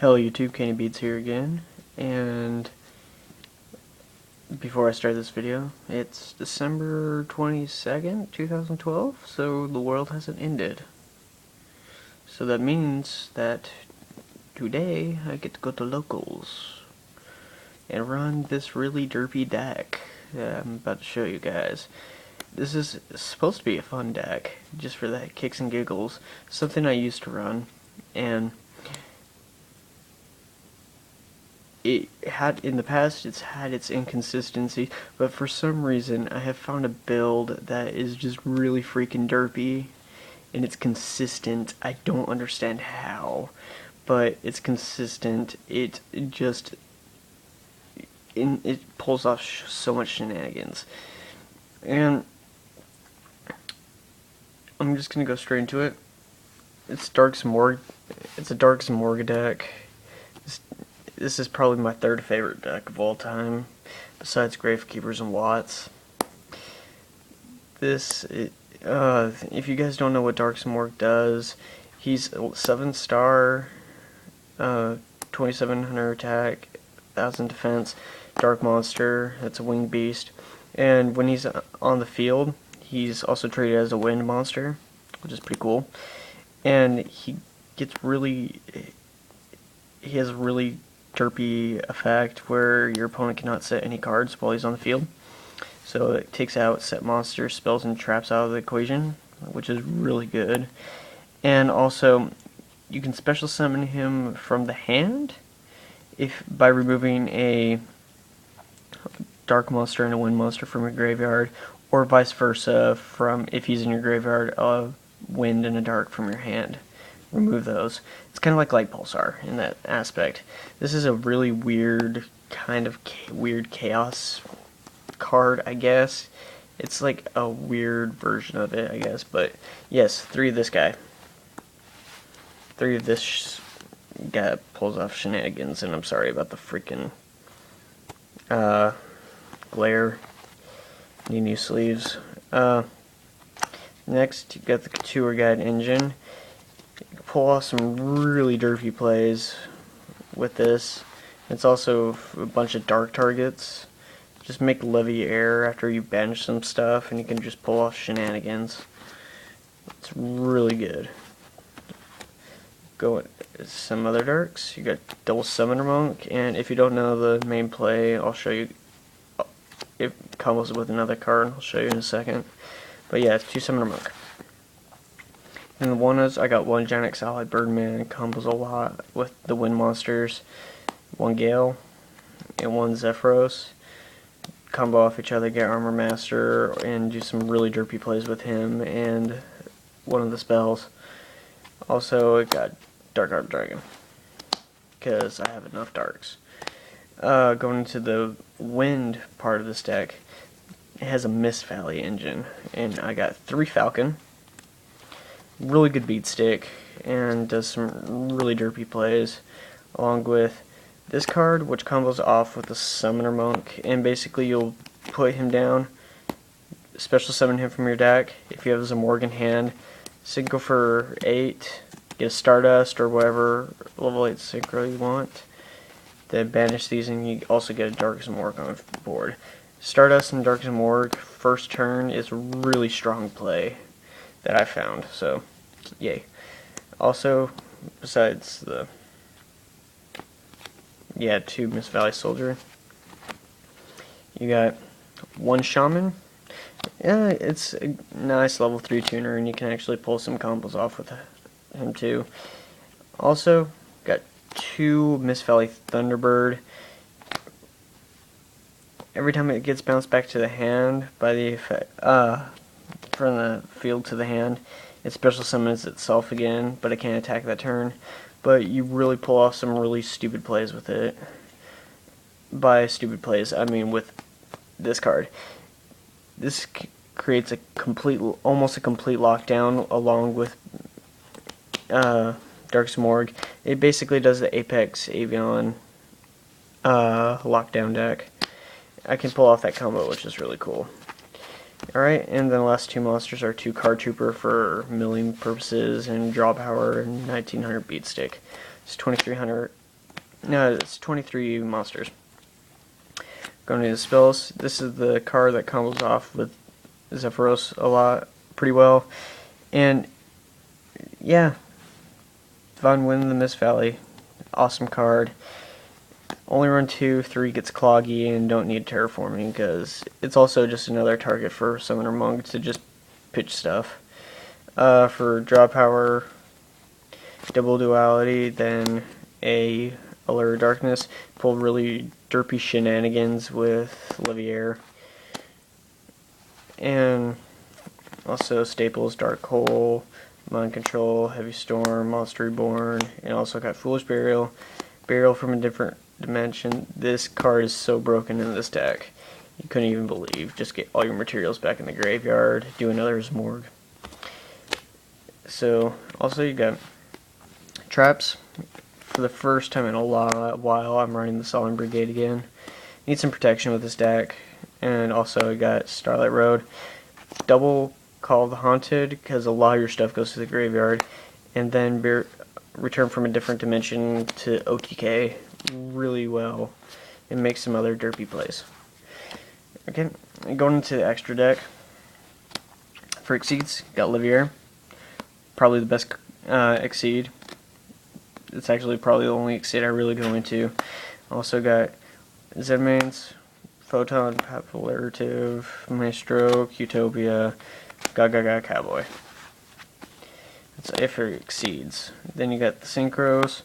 Hello YouTube, Kenny Beats here again, and before I start this video, it's December 22nd, 2012, so the world hasn't ended. So that means that today I get to go to locals and run this really derpy deck that I'm about to show you guys. This is supposed to be a fun deck, just for the kicks and giggles, something I used to run, and it had in the past, it's had its inconsistency, but for some reason I have found a build that is just really freaking derpy, and it's consistent. I don't understand how, but it's consistent. It pulls off so much shenanigans, and I'm just gonna go straight into it. It's Dark Simorgh. It's a Dark Simorgh deck. This is probably my third favorite deck of all time, besides Gravekeepers and Watts. If you guys don't know what Dark Simorgh does, he's 7-star, 2700 attack, 1000 defense, dark monster. That's a winged beast, and when he's on the field, he's also treated as a wind monster, which is pretty cool. And he has a really derpy effect where your opponent cannot set any cards while he's on the field. So it takes out set monsters, spells, and traps out of the equation, which is really good. And also, you can special summon him from the hand by removing a dark monster and a wind monster from your graveyard, or vice versa, from if he's in your graveyard, a wind and a dark from your hand. Remove those. It's kind of like Light Pulsar in that aspect. This is a really weird, kind of weird chaos card, I guess. It's like a weird version of it, I guess. But yes, 3 of this guy. 3 of this guy pulls off shenanigans, and I'm sorry about the freaking glare. Need new sleeves. Next, you got the Couture Guide engine. Pull off some really derpy plays with this. It's also a bunch of dark targets. Just make Levy air after you banish some stuff, and you can just pull off shenanigans. It's really good. Go with some other darks. You got Double Summoner Monk, and if you don't know the main play, I'll show you. It combos with another card. I'll show you in a second. But yeah, it's 2 Summoner Monk. And the one is, I got 1 Giant Allied Birdman, combos a lot with the wind monsters, 1 Gale, and 1 Zephyros. Combo off each other, get Armor Master, and do some really derpy plays with him, and one of the spells. Also, it got Dark Arm Dragon, because I have enough darks. Going into the wind part of this deck, it has a Mist Valley engine, and I got 3 Falcon. Really good beat stick, and does some really derpy plays, along with this card, which combos off with the Summoner Monk, and basically you'll put him down, special summon him from your deck. If you have a Simorgh in hand, synchro for 8, get a Stardust or whatever level 8 synchro you want, then banish these, and you also get a Dark Simorgh on the board. Stardust and Dark Simorgh first turn is a really strong play that I found, so yay. Also, besides the 2 Mist Valley Soldier, you got 1 Shaman. Yeah, it's a nice level 3 tuner, and you can actually pull some combos off with him too. Also, got 2 Mist Valley Thunderbird. Every time it gets bounced back to the hand by the effect, from the field to the hand, it special summons itself again, but it can't attack that turn. But you really pull off some really stupid plays with it. By stupid plays, I mean with this card. This creates almost a complete lockdown along with Dark Simorgh. It basically does the Apex Avion lockdown deck. I can pull off that combo, which is really cool. Alright, and then the last 2 monsters are 2 Card Trooper for milling purposes and draw power, and 1900 beat stick. It's 2300 No, it's 23 monsters. Going to the spells. This is the card that combos off with Zephyros pretty well. And yeah, Von Wind in the Mist Valley. Awesome card. Only run 2, 3 gets Cloggy, and don't need terraforming because it's also just another target for Summoner Monk to just pitch stuff. For draw power, double duality, then a Allure of Darkness. Pull really derpy shenanigans with Leviair. And also staples, Dark Hole, Mind Control, Heavy Storm, Monster Reborn, and also got Foolish Burial. Burial from a different dimension. This card is so broken in this deck. You couldn't even believe. Just get all your materials back in the graveyard. Do another Simorgh. So, also you got traps. For the first time in a while, I'm running the Solemn Brigade again. Need some protection with this deck. And also I got Starlight Road. Double Call of the Haunted, because a lot of your stuff goes to the graveyard. And then return from a different dimension to OTK really well and make some other derpy plays. Okay, going into the extra deck. For Exceeds, got Leviair. Probably the best Exceed. It's actually probably the only Exceed I really go into. Also got Zedmains, Photon, Papillarative, Maestro, Utopia, Gaga Cowboy. That's it for Exceeds. Then you got the Synchros,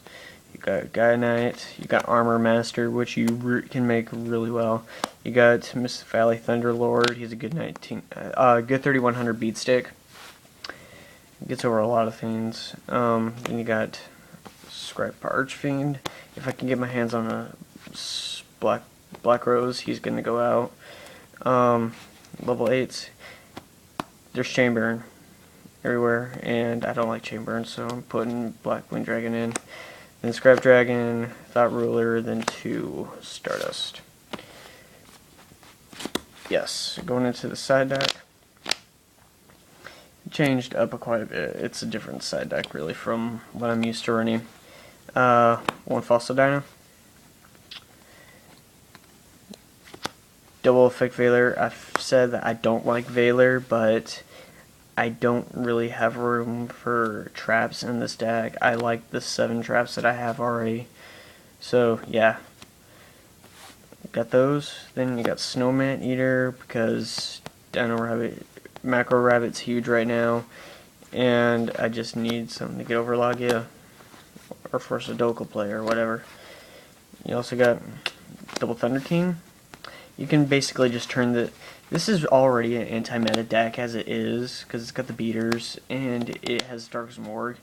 you got Gaia Knight, you got Armor Master, which you can make really well. You got Mist Valley Thunderlord. He's a good 3100 beat stick. Gets over a lot of things. Then you got Scribe Archfiend. If I can get my hands on a Black Rose, he's gonna go out. Level 8s. There's Chainburn everywhere, and I don't like Chainburn, so I'm putting Black Wind Dragon in. Then Scrap Dragon, Thought Ruler, then 2 Stardust. Yes, going into the side deck. Changed up quite a bit. It's a different side deck, really, from what I'm used to running. One Fossil Dino. Double Effect Veiler. I've said that I don't like Veiler, but I don't really have room for traps in this deck. I like the 7 traps that I have already. So, yeah. Got those. Then you got Snowman Eater, because Macro Rabbit's huge right now. And I just need something to get over Logia. Or force a Dokal play, or whatever. You also got Double Thunder King. You can basically just turn this is already an anti-meta deck as it is, because it's got the beaters, and it has Dark Simorgh.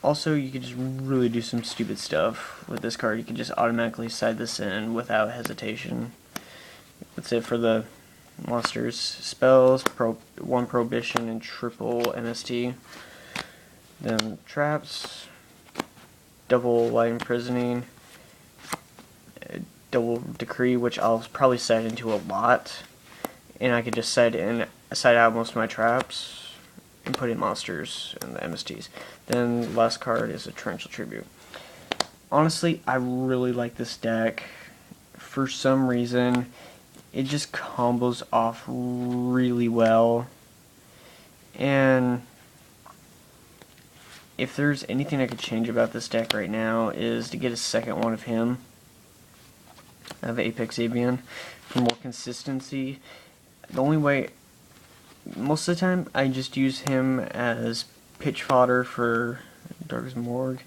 Also, you can just really do some stupid stuff with this card. You can just automatically side this in without hesitation. That's it for the monsters. Spells, 1 Prohibition, and triple MST. Then traps, double Light Imprisoning, double Decree, which I'll probably side into a lot, and I could just side out most of my traps and put in monsters and the MSTs. Then last card is a Torrential Tribute. Honestly, I really like this deck. For some reason, it just combos off really well, and if there's anything I could change about this deck right now is to get a second one of him. I have Apex Avian for more consistency. The only way, most of the time, I just use him as pitch fodder for Dark Simorgh,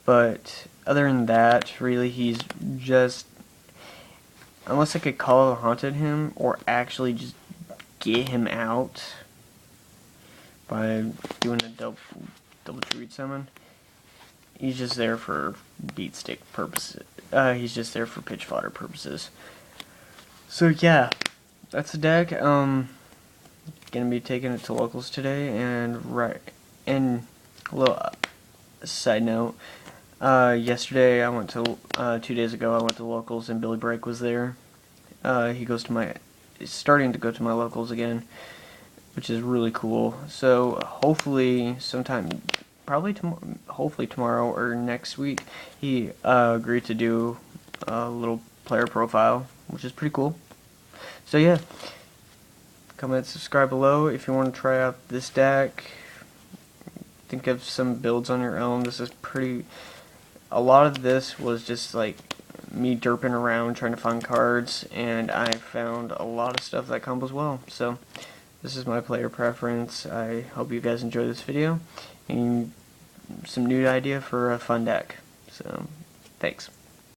but other than that, really, he's just, unless I could Call of the Haunted him, or actually just get him out by doing a double Druid summon, he's just there for beat stick purposes. He's just there for pitch fodder purposes. So yeah, that's the deck. Gonna be taking it to locals today, and a little side note. Yesterday I went to 2 days ago I went to locals, and Billy Brake was there. He's starting to go to my locals again, which is really cool. So hopefully sometime probably hopefully tomorrow or next week, he agreed to do a little player profile, which is pretty cool. So yeah, comment, subscribe below if you want to try out this deck. Think of some builds on your own. This is pretty. A lot of this was just like me derping around trying to find cards, and I found a lot of stuff that combos well. So this is my player preference. I hope you guys enjoy this video and some new idea for a fun deck. So thanks.